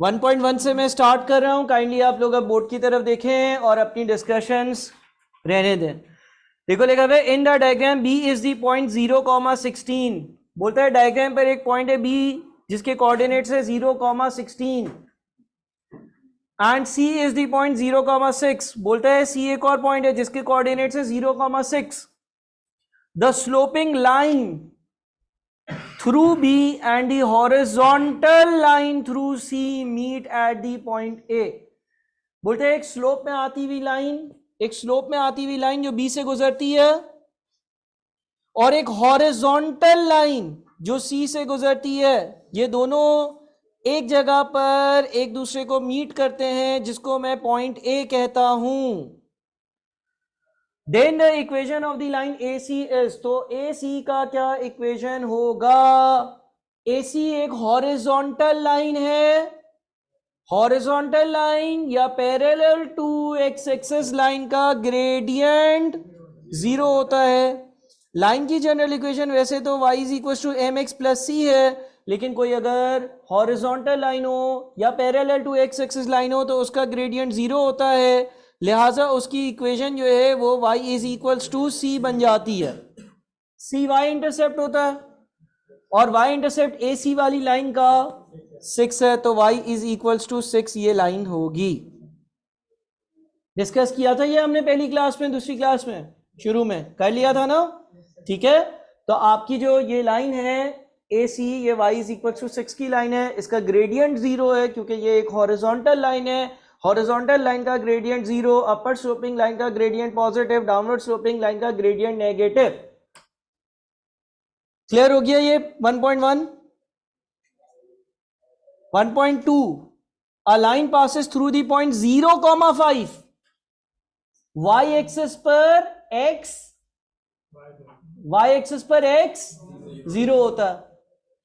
1.1 से मैं स्टार्ट कर रहा हूं, काइंडली आप लोग अब बोर्ड की तरफ देखें और अपनी डिस्कशंस रहने दें। देखो लिखा हुआ है in the diagram B is the point 0,16। बोलता है डायग्राम पर एक पॉइंट है बी जिसके कोऑर्डिनेट्स है 0,16 and C is the point 0,6। बोलता है सी एक और पॉइंट है जिसके कोऑर्डिनेट्स है 0,6। The sloping line through B and the horizontal line through C meet at the point A। बोलते हैं एक स्लोप में आती हुई लाइन जो B से गुजरती है और एक हॉरिजॉन्टल लाइन जो C से गुजरती है, ये दोनों एक जगह पर एक दूसरे को मीट करते हैं जिसको मैं पॉइंट A कहता हूं। Then the equation of the line A C is, तो ए सी का क्या इक्वेशन होगा? ए सी एक हॉरिजॉन्टल लाइन है, हॉरिजॉन्टल लाइन या parallel to x axis line का ग्रेडियंट 0 होता है। लाइन की जनरल इक्वेशन वैसे तो y is equal to M X plus C है, लेकिन कोई अगर हॉरिजॉन्टल लाइन हो या parallel to x axis line हो तो उसका ग्रेडियंट 0 होता है, लिहाजा उसकी इक्वेशन जो है वो y इज इक्वल्स टू सी बन जाती है। सी y इंटरसेप्ट होता है और y इंटरसेप्ट ए सी वाली लाइन का 6 है, तो y इज इक्वल्स टू 6 ये लाइन होगी। डिस्कस किया था ये हमने पहली क्लास में, दूसरी क्लास में शुरू में कर लिया था ना, ठीक है। तो आपकी जो ये लाइन है ए सी, ये y इज इक्वल्स टू 6 की लाइन है, इसका ग्रेडियंट 0 है क्योंकि ये एक हॉरिजॉन्टल लाइन है। हॉरिजॉन्टल लाइन का ग्रेडियंट 0, अपर स्लोपिंग लाइन का gradient positive, downward sloping line का ग्रेडियंट नेगेटिव। क्लियर हो गया ये 1.1। 1.2 a line passes through the point 0,5 y axis पर x 0 होता है,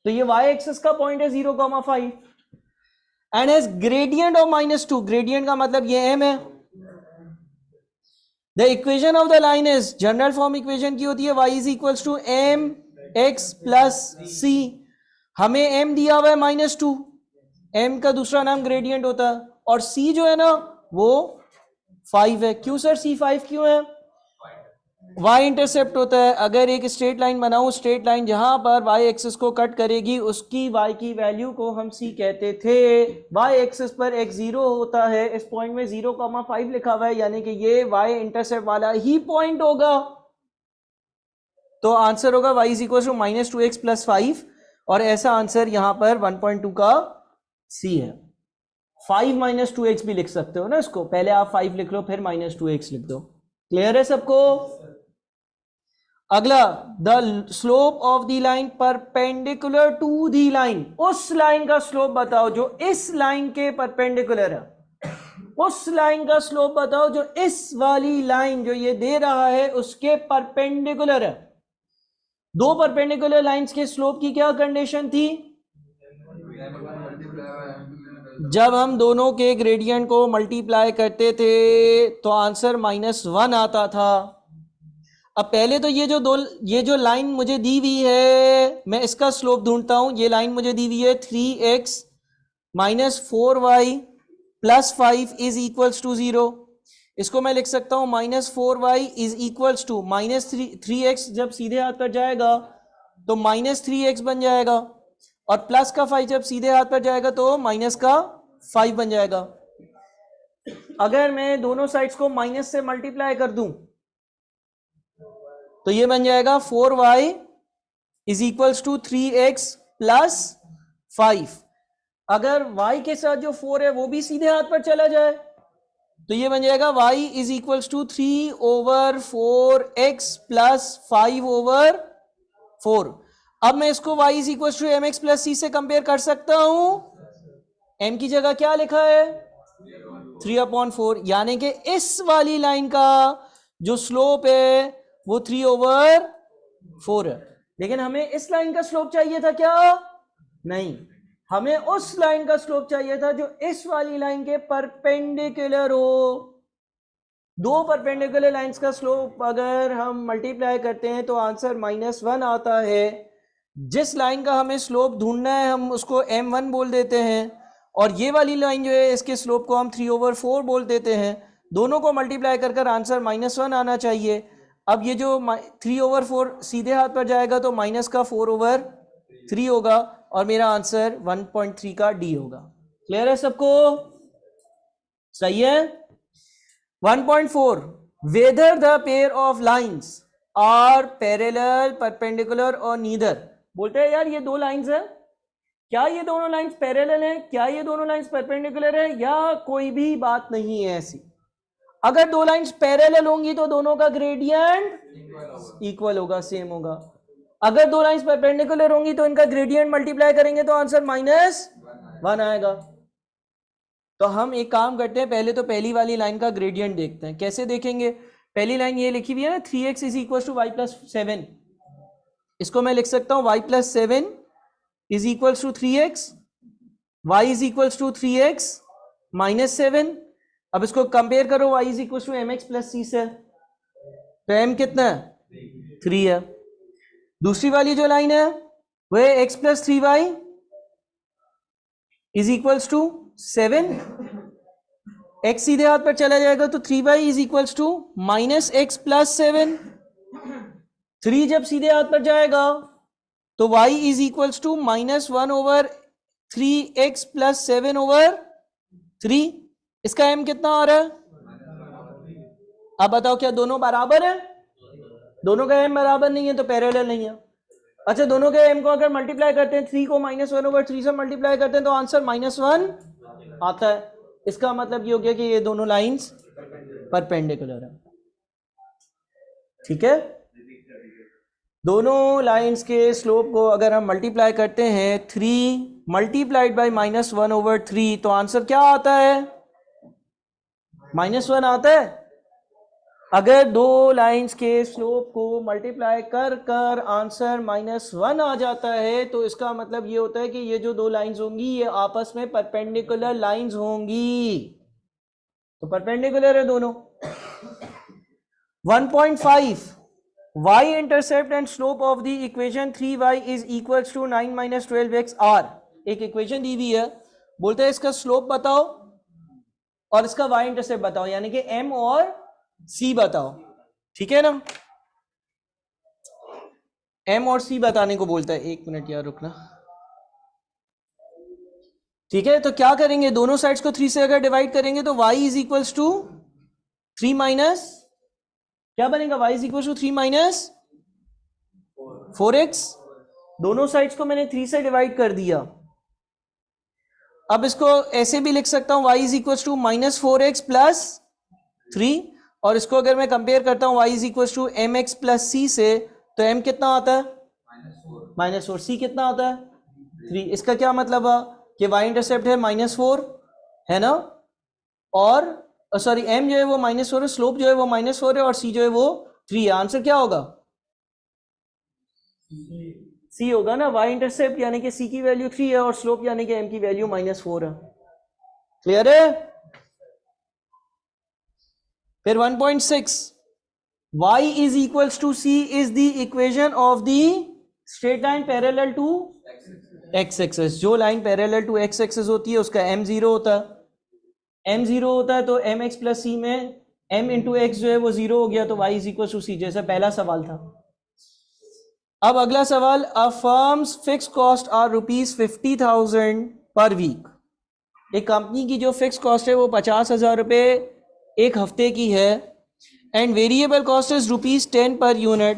तो ये y एक्सिस का पॉइंट है 0,5 and has gradient of -2। Gradient का मतलब ये m है। The equation of the line is, general form equation की होती है y is equals to M X plus C. हमें m दिया हुआ है -2, m का दूसरा नाम ग्रेडियंट होता है, और c जो है ना वो 5 है। क्यों सर c 5 क्यों है? y इंटरसेप्ट होता है। अगर एक स्ट्रेट लाइन बनाऊं, स्ट्रेट लाइन जहां पर y एक्सिस को कट करेगी उसकी y की वैल्यू को हम c कहते थे। y एक्सिस पर x 0 होता है, इस पॉइंट में 0,5 लिखा हुआ है, यानी कि ये y इंटरसेप्ट वाला ही पॉइंट होगा। तो आंसर होगा y is equal to -2x plus 5, और ऐसा आंसर यहां पर 1.2 का c है। 5 - 2x भी लिख सकते हो ना इसको, पहले आप 5 लिख लो फिर -2x लिख दो। क्लियर है सबको? अगला, the slope of the line perpendicular to the line. उस लाइन का स्लोप बताओ जो इस लाइन के परपेंडिकुलर है। उस लाइन का स्लोप बताओ जो इस वाली लाइन जो ये दे रहा है उसके परपेंडिकुलर है। दो परपेंडिकुलर लाइंस के स्लोप की क्या कंडीशन थी? जब हम दोनों के ग्रेडियंट को मल्टीप्लाई करते थे तो आंसर -1 आता था। अब पहले तो ये जो लाइन मुझे दी हुई है, मैं इसका स्लोप ढूंढता हूं। ये लाइन मुझे दी हुई है 3x - 4y plus 5 is equals to 0। इसको मैं लिख सकता हूं -4y is equals to -3x, जब सीधे हाथ पर जाएगा तो -3x बन जाएगा, और प्लस का 5 जब सीधे हाथ पर जाएगा तो माइनस का 5 बन जाएगा। अगर मैं दोनों साइड्स को माइनस से मल्टीप्लाई कर दूं तो ये बन जाएगा 4y is equals to 3x plus 5। अगर y के साथ जो 4 है वो भी सीधे हाथ पर चला जाए तो ये बन जाएगा y is equals to 3/4x plus 5/4। अब मैं इसको y is equals to M X plus C से कंपेयर कर सकता हूं। m की जगह क्या लिखा है? 3/4, यानी कि इस वाली लाइन का जो स्लोप है वो 3/4 है। लेकिन हमें इस लाइन का स्लोप चाहिए था क्या? नहीं, हमें उस लाइन का स्लोप चाहिए था जो इस वाली लाइन के परपेंडिकुलर हो। दो परपेंडिकुलर लाइंस का स्लोप अगर हम मल्टीप्लाई करते हैं तो आंसर -1 आता है। जिस लाइन का हमें स्लोप ढूंढना है हम उसको m1 बोल देते हैं, और ये वाली लाइन जो है इसके स्लोप को हम 3/4 बोल देते हैं। दोनों को मल्टीप्लाई कर कर आंसर -1 आना चाहिए। अब ये जो 3/4 सीधे हाथ पर जाएगा तो माइनस का 4/3 होगा और मेरा आंसर 1.3 का डी होगा। क्लियर है सबको? सही है। 1.4 whether the pair of lines are parallel, perpendicular और नीदर। बोलते हैं यार ये दो लाइंस है, क्या ये दोनों लाइंस पैरेलल हैं, क्या ये दोनों लाइंस परपेंडिकुलर है, या कोई भी बात नहीं है ऐसी। अगर दो लाइंस पैरेलल होंगी तो दोनों का ग्रेडियंट इक्वल होगा, सेम होगा। अगर दो लाइंस परपेंडिकुलर होंगी तो इनका ग्रेडियंट मल्टीप्लाई करेंगे तो आंसर -1 आएगा। तो हम एक काम करते हैं, पहले तो पहली वाली लाइन का ग्रेडियंट देखते हैं। कैसे देखेंगे? पहली लाइन ये लिखी हुई है ना, 3x = y + 7। इसको मैं लिख सकता हूं y + 7 = 3x, y = 3x - 7। अब इसको कंपेयर करो y = mx + c से, तो m कितना है? 3 है। दूसरी वाली जो लाइन है वह x + 3y = 7। x सीधे हाथ पर चला जाएगा तो 3y = -x + 7। 3 जब सीधे हाथ पर जाएगा तो y = -1/3x + 7/3। इसका m कितना आ रहा है? अब बताओ क्या दोनों बराबर है? दोनों का m बराबर नहीं है तो पैरेलल नहीं है। अच्छा, दोनों के m को अगर मल्टीप्लाई करते हैं, 3 को -1/3 से मल्टीप्लाई करते हैं तो आंसर -1 आता है। इसका मतलब ये हो गया कि ये दोनों लाइंस परपेंडिकुलर है। ठीक है, दोनों लाइंस के स्लोप को अगर हम मल्टीप्लाई करते हैं 3 × -1/3 तो आंसर क्या आता है? -1 आता है। अगर दो लाइंस के स्लोप को मल्टीप्लाई कर कर आंसर -1 आ जाता है तो इसका मतलब ये होता है कि ये जो दो लाइंस होंगी ये आपस में परपेंडिकुलर लाइंस होंगी। तो परपेंडिकुलर है दोनों। 1.5 y intercept and slope of the equation 3y = 9 - 12x r। एक इक्वेशन दी हुई है, बोलते हैं इसका स्लोप बताओ और इसका y इंटरसेप्ट बताओ, यानी कि m और c बताओ। ठीक है ना, m और c बताने को बोलता है। एक मिनट यार रुकना। ठीक है, तो क्या करेंगे, दोनों साइड्स को 3 से अगर डिवाइड करेंगे तो y = 3 माइनस क्या बनेगा? y = 3 - 4x। दोनों साइड्स को मैंने 3 से डिवाइड कर दिया। अब इसको ऐसे भी लिख सकता हूं, y = -4x + 3, और इसको अगर मैं कंपेयर करता हूं y = mx + c से तो m कितना आता है? -4। c कितना आता है? 3। इसका क्या मतलब है कि y इंटरसेप्ट है -4 है ना, और सॉरी m जो है वो -4 है, स्लोप जो है वो -4 है और c जो है वो 3 है। आंसर क्या होगा? c होगा ना। y इंटरसेप्ट यानी कि c की वैल्यू 3 है और स्लोप यानी कि m की वैल्यू -4 है। क्लियर है? फिर 1.6 y = c is the equation of the straight line parallel to x axis। जो line parallel to x axis होती है उसका m 0 होता है। m 0 होता है तो mx + c में m × x जो है वो 0 हो गया, तो y = c, जैसा पहला सवाल था। अब अगला सवाल, a firm's fixed cost are ₹50,000 per week. एक कंपनी की जो फिक्स कॉस्ट है वो 50,000 रुपये एक हफ्ते की है, and variable cost is ₹10 per unit.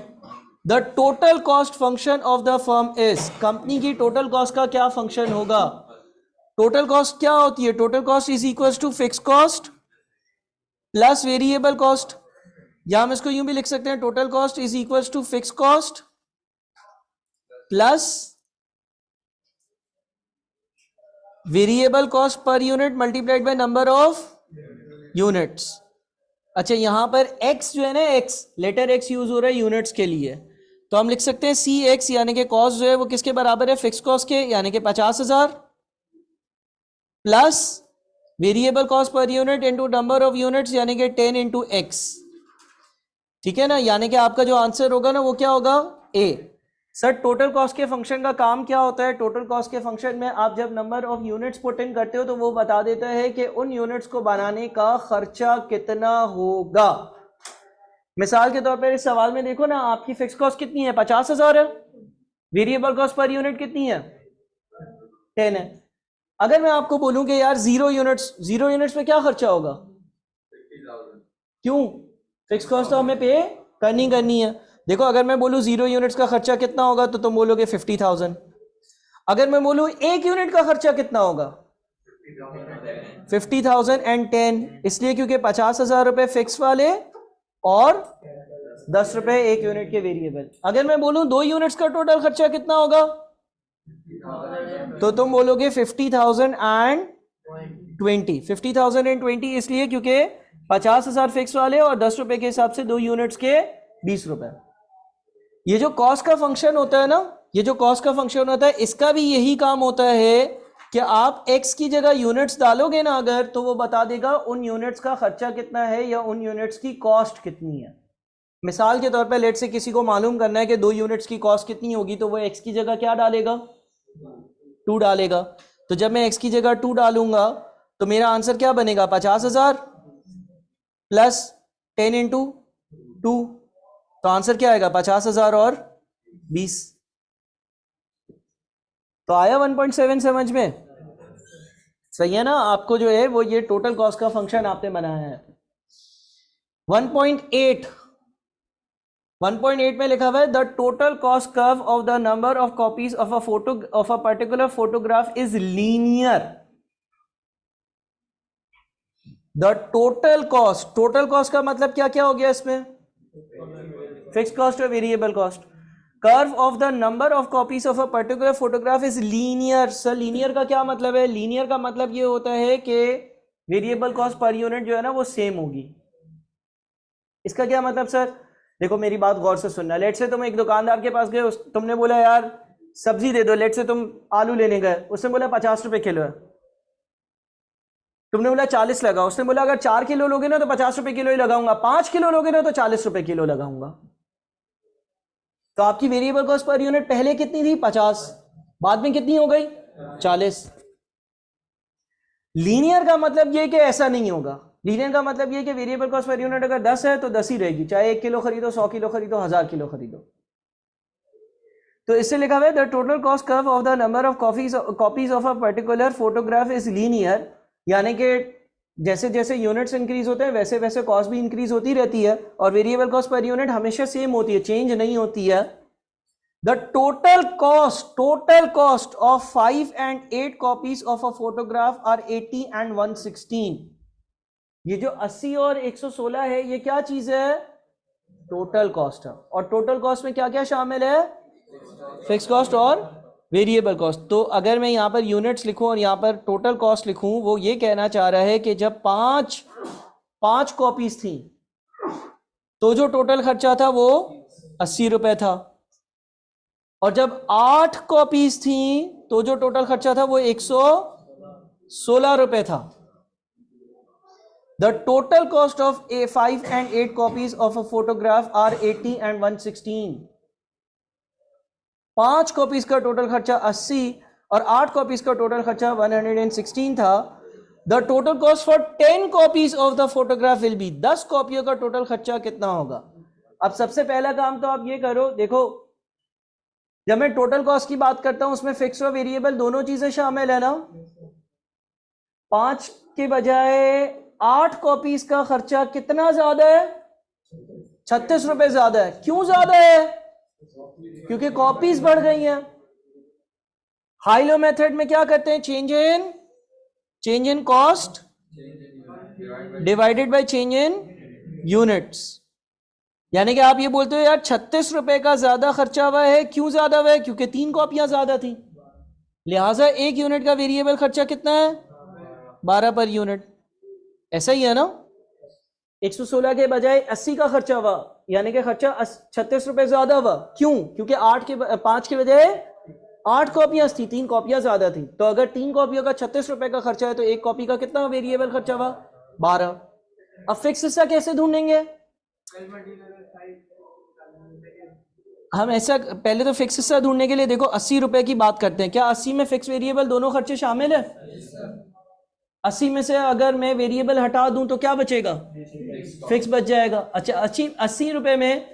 The total cost function of the firm is. Company की टोटल कॉस्ट का क्या फंक्शन होगा? टोटल कॉस्ट क्या होती है? Total cost = fix cost plus variable cost, या हम इसको यूं भी लिख सकते हैं, total cost = fix cost plus variable cost per unit multiplied by number of units. अच्छा, यहां पर x जो है ना, x लेटर x यूज हो रहा है यूनिट्स के लिए, तो हम लिख सकते हैं cx यानी कि कॉस्ट जो है वो किसके बराबर है? फिक्स कॉस्ट के, यानी कि 50,000 plus variable cost per unit into number of units यानी कि 10 × x। ठीक है ना, यानी कि आपका जो आंसर होगा ना वो क्या होगा? A। सर टोटल कॉस्ट के फंक्शन का काम क्या होता है? टोटल कॉस्ट के फंक्शन में आप जब number of units put in करते हो तो वो बता देता है कि उन यूनिट्स को बनाने का खर्चा कितना होगा। मिसाल के तौर पर इस सवाल में देखो ना, आपकी फिक्स कॉस्ट कितनी है? 50,000 है। वेरिएबल कॉस्ट पर यूनिट कितनी है? 10 है। अगर मैं आपको बोलूं कि यार 0 यूनिट्स पे क्या खर्चा होगा? क्यों? फिक्स कॉस्ट तो हमें पे करनी है। देखो अगर मैं बोलूं 0 यूनिट्स का खर्चा कितना होगा तो तुम बोलोगे 50,000। अगर मैं बोलूं 1 यूनिट का खर्चा कितना होगा? 50,010, इसलिए क्योंकि 50,000 रुपए फिक्स वाले और 10 रुपए 1 यूनिट के वेरिएबल। अगर मैं बोलूं 2 यूनिट्स का टोटल खर्चा कितना होगा तो तुम बोलोगे 50,020, इसलिए क्योंकि 50,000 फिक्स वाले और 10 रुपए के हिसाब से 2 यूनिट्स के 20 रुपए। ये जो कॉस्ट का फंक्शन होता है ना, ये जो कॉस्ट का फंक्शन होता है, इसका भी यही काम होता है कि आप x की जगह यूनिट्स डालोगे ना अगर, तो वो बता देगा उन यूनिट्स का खर्चा कितना है या उन यूनिट्स की कॉस्ट कितनी है। मिसाल के तौर पे लेट से किसी को मालूम करना है कि 2 यूनिट्स की कॉस्ट कितनी होगी, तो वो x की जगह क्या डालेगा? 2 डालेगा। तो जब मैं x की जगह 2 डालूंगा तो मेरा आंसर क्या बनेगा? 50,000 प्लस 10 इंटू 2, तो आंसर क्या आएगा? 50,000 और 20। तो आया 1.7 समझ में? सही है ना? आपको जो है वो ये टोटल कॉस्ट का फंक्शन आपने बनाया है। 1.8 में लिखा हुआ है the total cost curve of the number of copies of a particular photograph is linear. The total cost का मतलब क्या क्या हो गया इसमें? फिक्स कॉस्ट और variable cost. Curve of the number of copies of a particular photograph is linear. Sir linear का क्या मतलब है? लीनियर का मतलब ये होता है कि वेरिएबल कॉस्ट पर यूनिट जो है ना वो सेम होगी। इसका क्या मतलब सर? देखो मेरी बात गौर से सुनना। लेट से तुम एक दुकानदार के पास गए, तुमने बोला यार सब्जी दे दो। लेट से तुम आलू लेने गए, उसने बोला 50 रुपए किलो है। तुमने बोला 40 लगाओ, उसने बोला अगर 4 किलो लोगे ना तो 50 रुपए किलो ही लगाऊंगा, 5 किलो लोगे ना तो 40 रुपए किलो लगाऊंगा। तो आपकी वेरिएबल कॉस्ट पर यूनिट पहले कितनी थी? 50, बाद में कितनी हो गई? 40। लीनियर का मतलब यह कि ऐसा नहीं होगा। लीनियर का मतलब यह कि वेरिएबल कॉस्ट पर यूनिट अगर 10 है तो 10 ही रहेगी, चाहे 1 किलो खरीदो, 100 किलो खरीदो, 1000 किलो खरीदो। तो इससे लिखा हुआ है the total cost curve of the number of copies of a particular photograph is linear, यानी कि जैसे जैसे यूनिट्स इंक्रीज होते हैं वैसे वैसे कॉस्ट भी इंक्रीज होती रहती है, और वेरिएबल कॉस्ट पर यूनिट हमेशा सेम होती है, चेंज नहीं होती है। The total cost of 5 and 8 copies of a photograph are 80 and 116। ये जो 80 और 116 है ये क्या चीज है? टोटल कॉस्ट है। और टोटल कॉस्ट में क्या क्या शामिल है? फिक्स कॉस्ट और वेरिएबल कॉस्ट। तो अगर मैं यहां पर यूनिट्स लिखूं और यहां पर टोटल कॉस्ट लिखूं, वो ये कहना चाह रहा है कि जब पांच कॉपीज थी तो जो टोटल खर्चा था वो 80 रुपए था, और जब 8 कॉपीज थी तो जो टोटल खर्चा था वो 116 रुपए था। The total cost of a 5 and 8 copies of a photograph are 80 and 116। 5 copies का टोटल खर्चा 80 और 8 कॉपीज का टोटल खर्चा 116 था। The total cost for 10 copies of the photograph will be, 10 कॉपियों का टोटल खर्चा कितना होगा? अब सबसे पहला काम तो आप ये करो, देखो जब मैं टोटल कॉस्ट की बात करता हूं उसमें फिक्स और वेरिएबल दोनों चीजें शामिल है ना। 5 के बजाय 8 कॉपीज का खर्चा कितना ज्यादा है? 36 रुपए ज्यादा है। क्यों ज्यादा है? क्योंकि कॉपीज बढ़ गई हैं। हाई लो मेथड में क्या करते हैं? Change in cost divided by change in units. यानी कि आप ये बोलते हो यार 36 रुपए का ज्यादा खर्चा हुआ है। क्यों ज्यादा हुआ है? क्योंकि 3 कॉपियां ज्यादा थी, लिहाजा 1 यूनिट का वेरिएबल खर्चा कितना है? 12 पर यूनिट। ऐसा ही है ना? 116 के बजाय 80 का खर्चा हुआ, यानी कि खर्चा 36 रुपए ज्यादा हुआ। क्यों? क्योंकि 5 के बजाय 8 कॉपियां थी, 3 कॉपियां ज्यादा थी। तो अगर 3 कॉपियों का 36 रुपए का खर्चा है तो 1 कॉपी का कितना वेरिएबल खर्चा हुआ? 12। अब फिक्स हिस्सा कैसे ढूंढेंगे? हम ऐसा पहले तो फिक्स हिस्सा ढूंढने के लिए देखो 80 रुपए की बात करते हैं, क्या 80 में फिक्स वेरिएबल दोनों खर्चे शामिल है? 80 में से अगर मैं वेरिएबल हटा दूं तो क्या बचेगा? फिक्स बच जाएगा। अच्छा 80 रुपए में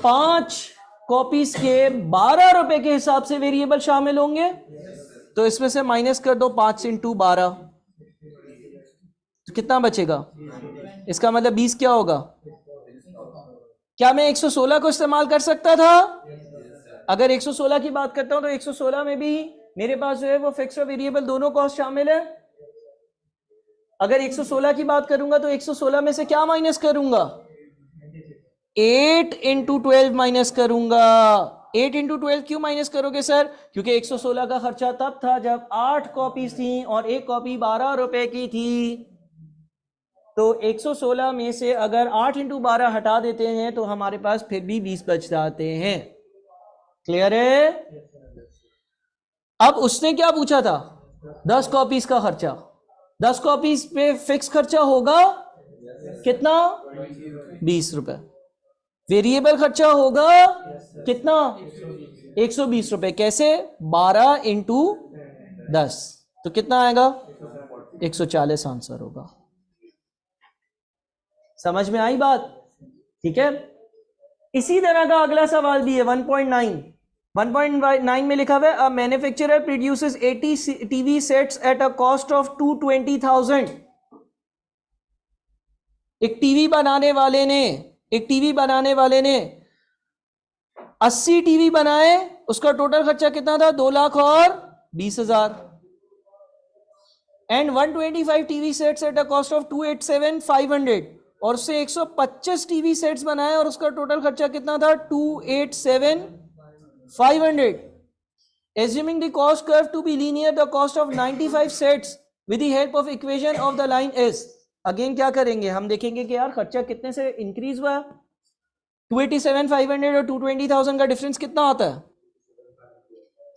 5 कॉपीज के 12 रुपए के हिसाब से वेरिएबल शामिल होंगे, तो इसमें से माइनस कर दो 5 इंटू 12, तो कितना बचेगा? इसका मतलब 20 क्या होगा? क्या मैं 116 को इस्तेमाल कर सकता था? अगर 116 की बात करता हूं तो 116 में भी मेरे पास जो है वो फिक्स और वेरिएबल दोनों कॉस्ट शामिल है। अगर 116 की बात करूंगा तो 116 में से क्या माइनस करूंगा? 8 इंटू 12 माइनस करूंगा। 8 इंटू 12 क्यों माइनस करोगे सर? क्योंकि 116 का खर्चा तब था जब 8 कॉपीज थी और एक कॉपी 12 रुपए की थी। तो 116 में से अगर 8 इंटू 12 हटा देते हैं तो हमारे पास फिर भी 20 बच जाते हैं। क्लियर है? अब उसने क्या पूछा था? 10 कॉपीज का खर्चा। 10 कॉपीज पे फिक्स खर्चा होगा कितना? 20 रुपए। वेरिएबल खर्चा होगा कितना? 120 रुपए। कैसे? 12 इंटू 10, तो कितना आएगा? 140 आंसर होगा। समझ में आई बात? ठीक है। इसी तरह का अगला सवाल भी है 1.9 में लिखा हुआ है a manufacturer produces 80 TV sets at a cost of 220,000। एक टीवी बनाने वाले ने 80 टीवी बनाए, उसका टोटल खर्चा कितना था? 2,20,000। And 125 TV sets at a cost of 287,500, और उससे 125 टीवी सेट्स बनाए और उसका टोटल खर्चा कितना था? 287,500। Assuming the cost curve to be linear, the cost of 95 sets with the help of equation of the line is। Again क्या करेंगे? हम देखेंगे कि यार खर्चा कितने से इंक्रीज हुआ। 287,500 और 220,000 का डिफरेंस कितना आता है?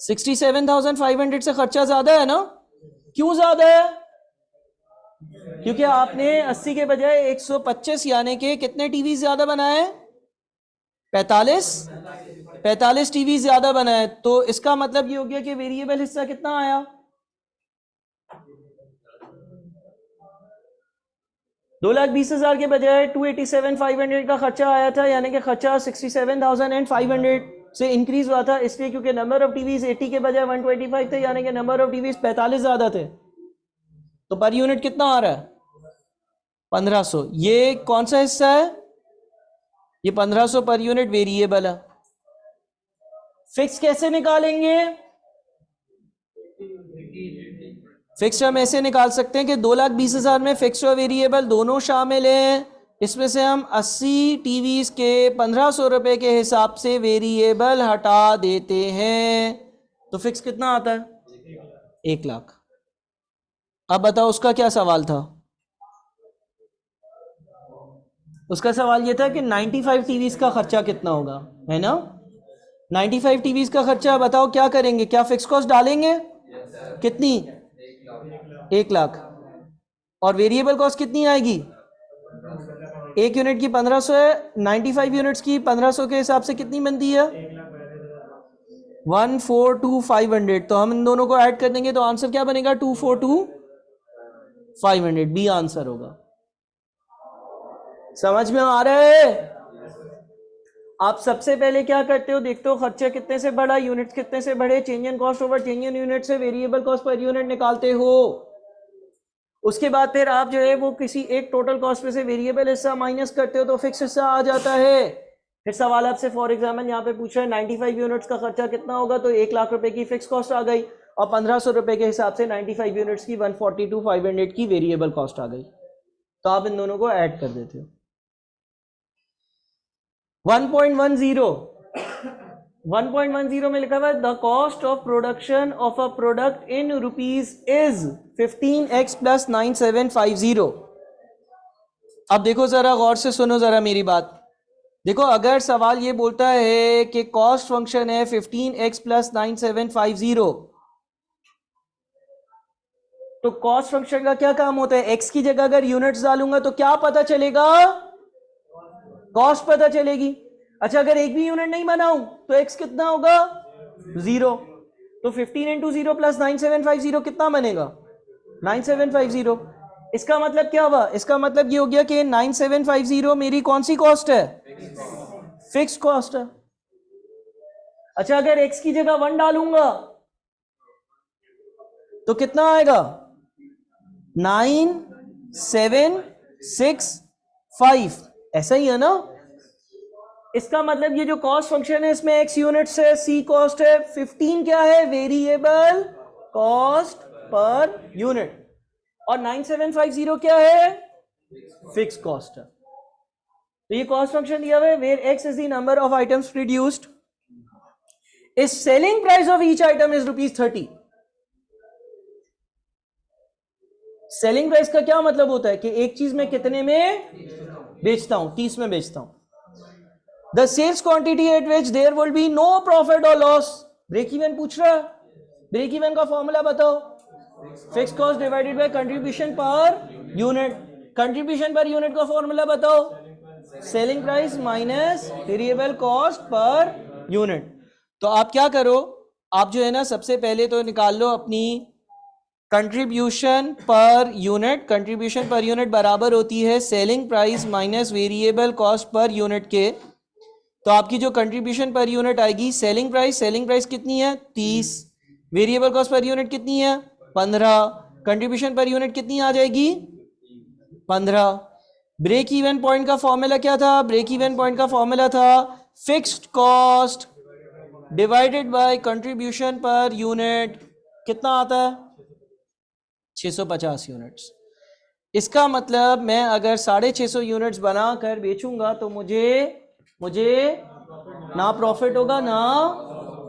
67,500 से खर्चा ज्यादा है ना? क्यों ज्यादा है? क्योंकि आपने 80 के बजाय 125 यानी कि कितने टीवी ज्यादा बनाए? 45 टीवी ज्यादा बनाए। तो इसका मतलब ये हो गया कि वेरिएबल हिस्सा कितना आया? 2,20,000 के बजाय 287,500 का खर्चा आया था, यानी कि खर्चा 67,500 से इंक्रीज हुआ था। इसलिए क्योंकि नंबर ऑफ टीवीज 80 के बजाय 125 थे, यानी कि नंबर ऑफ टीवीज 45 ज्यादा थे। तो पर यूनिट कितना आ रहा है? 1500। ये कौन सा हिस्सा है? ये 1500 पर यूनिट वेरिएबल है। फिक्स कैसे निकालेंगे? फिक्स हम ऐसे निकाल सकते हैं कि 2,20,000 में फिक्स और वेरिएबल दोनों शामिल हैं। इसमें से हम 80 टीवीज के 1500 रुपए के हिसाब से वेरिएबल हटा देते हैं, तो फिक्स कितना आता है? 1 लाख। अब बताओ उसका क्या सवाल था? उसका सवाल यह था कि 95 टीवीज का खर्चा कितना होगा, है ना? 95 टीवीज का खर्चा बताओ क्या करेंगे? क्या फिक्स कॉस्ट डालेंगे? कितनी? 1 लाख। और वेरिएबल कॉस्ट कितनी आएगी? एक यूनिट की 1500 है, 95 यूनिट्स की 1500 के हिसाब से कितनी बनती है? 142,500। तो हम इन दोनों को ऐड कर देंगे तो आंसर क्या बनेगा? 242,500। बी आंसर होगा। समझ में आ रहा है? आप सबसे पहले क्या करते हो? देखते हो खर्चा कितने से बढ़ा, यूनिट कितने से बढ़े, change in cost over change in unit से वेरिएबल कॉस्ट पर यूनिट निकालते हो। उसके बाद फिर आप जो है वो किसी एक टोटल कॉस्ट में से वेरिएबल हिस्सा माइनस करते हो तो फिक्स हिस्सा आ जाता है। फिर सवाल आपसे फॉर एग्जाम्पल यहाँ पे पूछ रहा है 95 यूनिट्स का खर्चा कितना होगा, तो 1 लाख रुपए की फिक्स कॉस्ट आ गई और 1500 रुपए के हिसाब से 95 यूनिट्स की 142,500 की वेरिएबल कॉस्ट आ गई। तो आप इन दोनों को ऐड कर देते हो। 1.10 में लिखा हुआ है the cost of production of a product in rupees is 15x plus 9750। अब देखो जरा गौर से सुनो जरा मेरी बात। देखो अगर सवाल ये बोलता है कि कॉस्ट फंक्शन है 15x प्लस 9750, तो कॉस्ट फंक्शन का क्या काम होता है? x की जगह अगर यूनिट्स डालूंगा तो क्या पता चलेगा? कॉस्ट पता चलेगी। अच्छा अगर एक भी यूनिट नहीं बनाऊं तो x कितना होगा 0, तो 15 इंटू 0 प्लस 9750 कितना बनेगा 9750। इसका मतलब क्या हुआ, इसका मतलब ये हो गया कि 9750 मेरी कौन सी कॉस्ट है, फिक्स कॉस्ट है। अच्छा अगर x की जगह 1 डालूंगा तो कितना आएगा 9765, ऐसा ही है ना। इसका मतलब ये जो कॉस्ट फंक्शन है इसमें x यूनिट्स है, c कॉस्ट है, 15 क्या है वेरिएबल कॉस्ट पर यूनिट, और 9750 क्या है फिक्स कॉस्ट है। तो ये कॉस्ट फंक्शन दिया हुआ है where x is the number of items produced, is selling price of each item is ₹30। Selling price का क्या मतलब होता है कि एक चीज में कितने में बेचता हूं, 30 में बेचता हूं। The sales quantity at which there will be no profit और लॉस, ब्रेक इवन पूछ रहा है, ब्रेक इवन का फॉर्मूला बताओ, fix cost divided by contribution per unit, contribution per unit का फॉर्मूला बताओ, selling price minus variable cost per unit. तो आप क्या करो, आप जो है ना सबसे पहले तो निकाल लो अपनी contribution per unit, contribution per unit बराबर होती है selling price minus variable cost per unit के। तो आपकी जो कंट्रीब्यूशन पर यूनिट आएगी सेलिंग प्राइस कितनी है 30, वेरिएबल कॉस्ट पर यूनिट कितनी है 15, कंट्रीब्यूशन पर यूनिट कितनी आ जाएगी 15। ब्रेक इवन पॉइंट का फॉर्मूला क्या था, ब्रेक इवन पॉइंट का फॉर्मूला था fixed cost divided by contribution per unit, कितना आता है 650 यूनिट्स। इसका मतलब मैं अगर 650 यूनिट्स बनाकर बेचूंगा तो मुझे ना प्रॉफिट होगा ना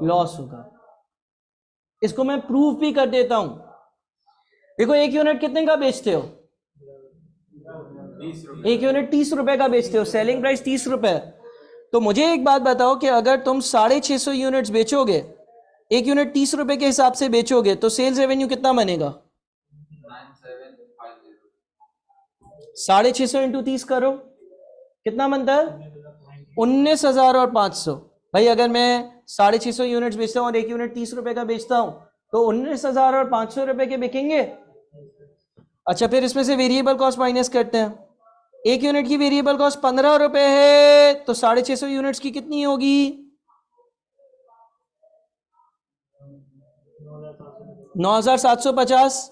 लॉस होगा। इसको मैं प्रूफ भी कर देता हूं। देखो एक यूनिट कितने का बेचते हो, एक यूनिट 30 रुपए का बेचते हो, सेलिंग प्राइस 30 रुपए। तो मुझे एक बात बताओ कि अगर तुम 650 यूनिट्स बेचोगे, एक यूनिट 30 रुपए के हिसाब से बेचोगे तो सेल्स रेवेन्यू कितना बनेगा 650 इंटू 30 करो, कितना बनता है 19,500। भाई अगर मैं 650 यूनिट्स बेचता हूं और एक यूनिट 30 रुपए का बेचता हूं तो 19,500 रुपए के बिकेंगे। अच्छा फिर इसमें से वेरिएबल कॉस्ट माइनस करते हैं, एक यूनिट की वेरिएबल कॉस्ट 15 रुपए है तो 650 यूनिट्स की कितनी होगी 9,750।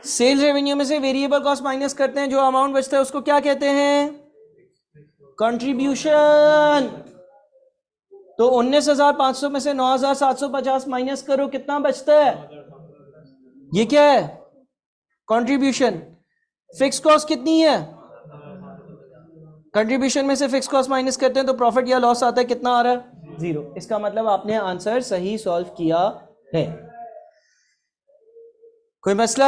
सेल्स रेवेन्यू में से वेरिएबल कॉस्ट माइनस करते हैं, जो अमाउंट बचता है उसको क्या कहते हैं कंट्रीब्यूशन। तो 19,500 में से 9,750 माइनस करो, कितना बचता है, ये क्या है कंट्रीब्यूशन। फिक्स कॉस्ट कितनी है, कंट्रीब्यूशन में से फिक्स कॉस्ट माइनस करते हैं तो प्रॉफिट या लॉस आता है, कितना आ रहा है 0। इसका मतलब आपने आंसर सही सॉल्व किया है। कोई मसला